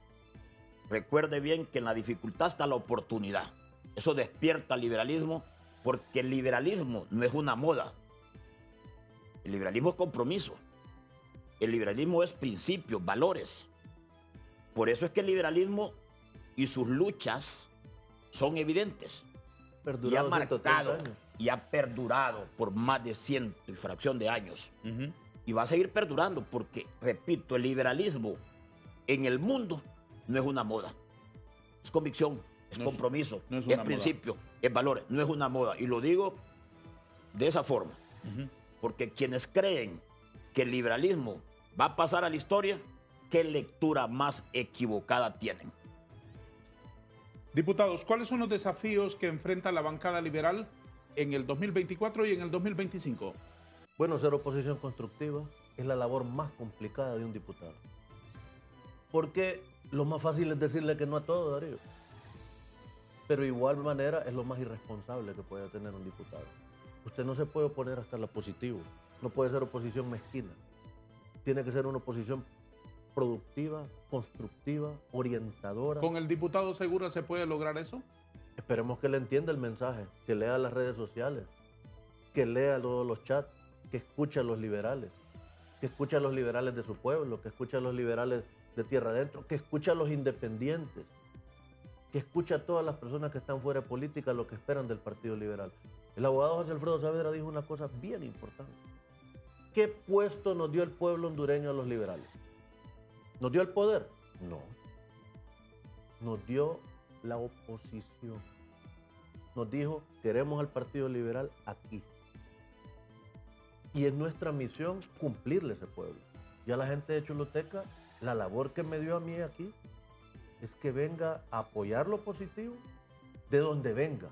Recuerde bien que en la dificultad está la oportunidad. Eso despierta al liberalismo porque el liberalismo no es una moda. El liberalismo es compromiso. El liberalismo es principios, valores. Por eso es que el liberalismo y sus luchas son evidentes. Y ha marcado y ha perdurado por más de 100 y fracción de años. Y va a seguir perdurando porque, repito, el liberalismo en el mundo no es una moda, es convicción. es compromiso, no es es una principio, es valor, no es una moda. Y lo digo de esa forma, porque quienes creen que el liberalismo va a pasar a la historia, ¿qué lectura más equivocada tienen? Diputados, ¿cuáles son los desafíos que enfrenta la bancada liberal en el 2024 y en el 2025? Bueno, ser oposición constructiva es la labor más complicada de un diputado. Porque lo más fácil es decirle que no a todo, Darío. Pero de igual manera es lo más irresponsable que puede tener un diputado. Usted no se puede oponer hasta lo positivo. No puede ser oposición mezquina. Tiene que ser una oposición productiva, constructiva, orientadora. ¿Con el diputado Segura se puede lograr eso? Esperemos que le entienda el mensaje, que lea las redes sociales, que lea todos los chats, que escuche a los liberales, que escuche a los liberales de su pueblo, que escuche a los liberales de tierra adentro, que escuche a los independientes, que escuche a todas las personas que están fuera de política lo que esperan del Partido Liberal. El abogado José Alfredo Saavedra dijo una cosa bien importante. ¿Qué puesto nos dio el pueblo hondureño a los liberales? ¿Nos dio el poder? No. Nos dio la oposición. Nos dijo, queremos al Partido Liberal aquí. Y es nuestra misión cumplirle a ese pueblo. Ya la gente de Choluteca, la labor que me dio a mí aquí es que venga a apoyar lo positivo de donde venga,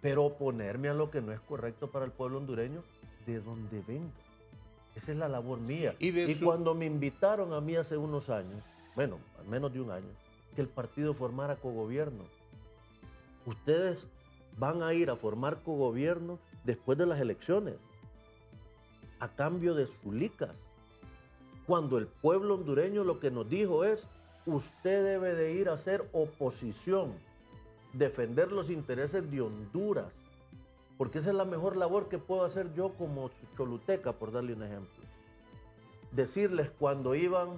pero oponerme a lo que no es correcto para el pueblo hondureño de donde venga. Esa es la labor mía. Y cuando me invitaron a mí hace unos años, bueno, al menos de un año, que el partido formara cogobierno. Ustedes van a ir a formar cogobierno después de las elecciones, a cambio de sulicas. Cuando el pueblo hondureño lo que nos dijo es, usted debe de ir a hacer oposición, defender los intereses de Honduras, porque esa es la mejor labor que puedo hacer yo como choluteca, por darle un ejemplo. Decirles cuando iban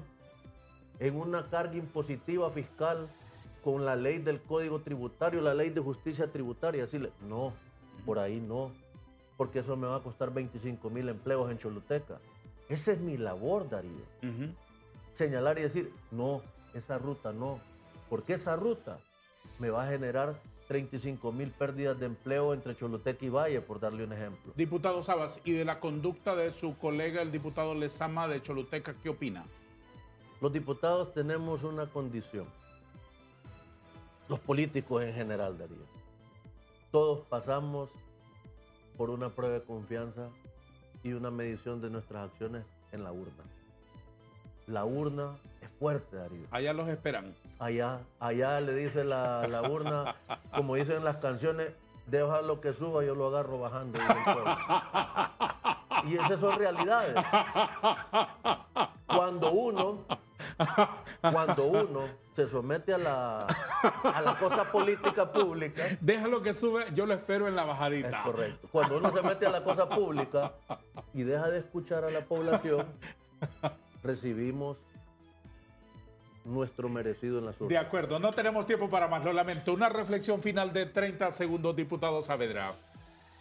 en una carga impositiva fiscal con la ley del Código Tributario, la ley de justicia tributaria, decirles, no, por ahí no, porque eso me va a costar 25,000 empleos en Choluteca. Esa es mi labor, Darío. Señalar y decir, no, esa ruta no, porque esa ruta me va a generar 35,000 pérdidas de empleo entre Choluteca y Valle, por darle un ejemplo. Diputado Sabas, y de la conducta de su colega, el diputado Lezama de Choluteca, ¿qué opina? Los diputados tenemos una condición. Los políticos en general, Darío. Todos pasamos por una prueba de confianza y una medición de nuestras acciones en la urna. La urna es fuerte, Darío. Allá los esperan. Allá le dice la urna, como dicen las canciones, deja lo que suba, yo lo agarro bajando. Dice el pueblo. Y esas son realidades. Cuando uno se somete a la cosa política pública. Déjalo que sube, yo lo espero en la bajadita. Es correcto. Cuando uno se mete a la cosa pública y deja de escuchar a la población, recibimos nuestro merecido en la urnas. De acuerdo, no tenemos tiempo para más, lo lamento. Una reflexión final de 30 segundos, diputado Saavedra.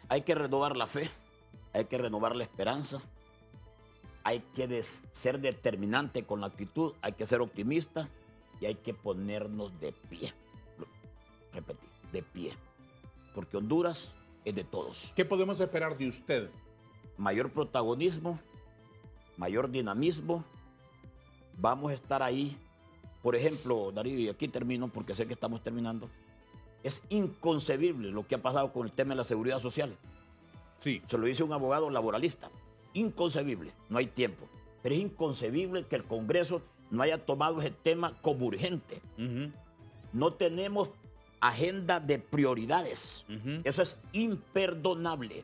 Hay que renovar la fe, hay que renovar la esperanza, hay que ser determinante con la actitud, hay que ser optimista y hay que ponernos de pie. Repetir, de pie. Porque Honduras es de todos. ¿Qué podemos esperar de usted? Mayor protagonismo, mayor dinamismo. Vamos a estar ahí. Por ejemplo, Darío, y aquí termino porque sé que estamos terminando. Es inconcebible lo que ha pasado con el tema de la seguridad social. Sí. Se lo dice un abogado laboralista. Inconcebible, no hay tiempo. Pero es inconcebible que el Congreso no haya tomado ese tema como urgente. No tenemos agenda de prioridades. Eso es imperdonable.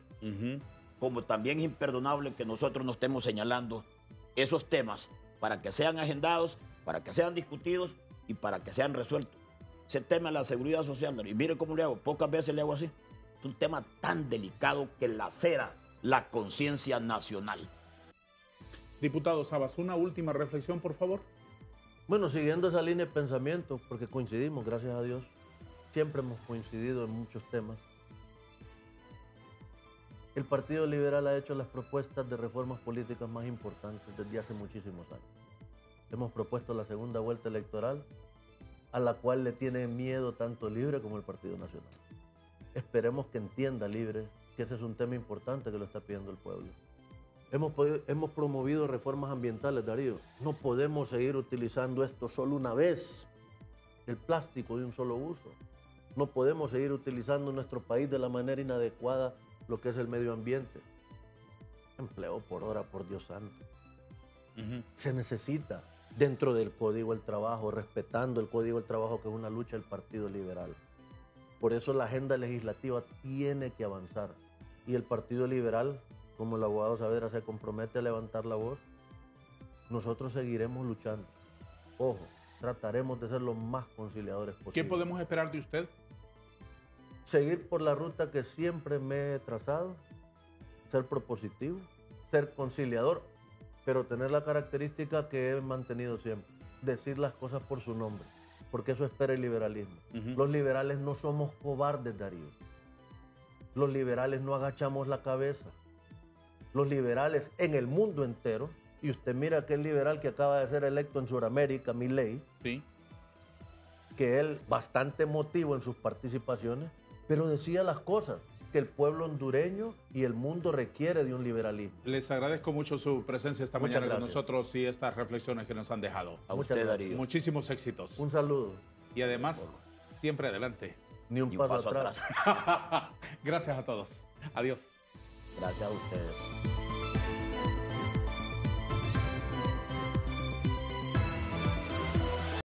Como también es imperdonable que nosotros no estemos señalando esos temas para que sean agendados, para que sean discutidos y para que sean resueltos. Ese tema de la seguridad social, y mire cómo le hago, pocas veces le hago así. Es un tema tan delicado que lacera la conciencia nacional. Diputado Sabas, una última reflexión, por favor. Bueno, siguiendo esa línea de pensamiento, porque coincidimos, gracias a Dios, siempre hemos coincidido en muchos temas. El Partido Liberal ha hecho las propuestas de reformas políticas más importantes desde hace muchísimos años. Hemos propuesto la segunda vuelta electoral a la cual le tiene miedo tanto Libre como el Partido Nacional. Esperemos que entienda Libre que ese es un tema importante que lo está pidiendo el pueblo. Hemos promovido reformas ambientales, Darío. No podemos seguir utilizando esto solo una vez, el plástico de un solo uso. No podemos seguir utilizando en nuestro país de la manera inadecuada lo que es el medio ambiente. Empleo por hora, por Dios santo. Se necesita dentro del Código del Trabajo, respetando el Código del Trabajo, que es una lucha del Partido Liberal. Por eso la agenda legislativa tiene que avanzar. Y el Partido Liberal, como el abogado Saavedra se compromete a levantar la voz, nosotros seguiremos luchando. Ojo, trataremos de ser lo más conciliadores posible. ¿Qué podemos esperar de usted? Seguir por la ruta que siempre me he trazado, ser propositivo, ser conciliador, pero tener la característica que he mantenido siempre, decir las cosas por su nombre, porque eso espera el liberalismo. Los liberales no somos cobardes, Darío. Los liberales no agachamos la cabeza. Los liberales en el mundo entero, y usted mira aquel liberal que acaba de ser electo en Sudamérica, Milei, Sí. que él bastante emotivo en sus participaciones, pero decía las cosas que el pueblo hondureño y el mundo requiere de un liberalismo. Les agradezco mucho su presencia esta Muchas mañana con gracias. nosotros y estas reflexiones que nos han dejado. A Muchas usted, gracias. Darío. Muchísimos éxitos. Un saludo. Y además, siempre adelante. Ni un paso atrás. Gracias a todos. Adiós. Gracias a ustedes.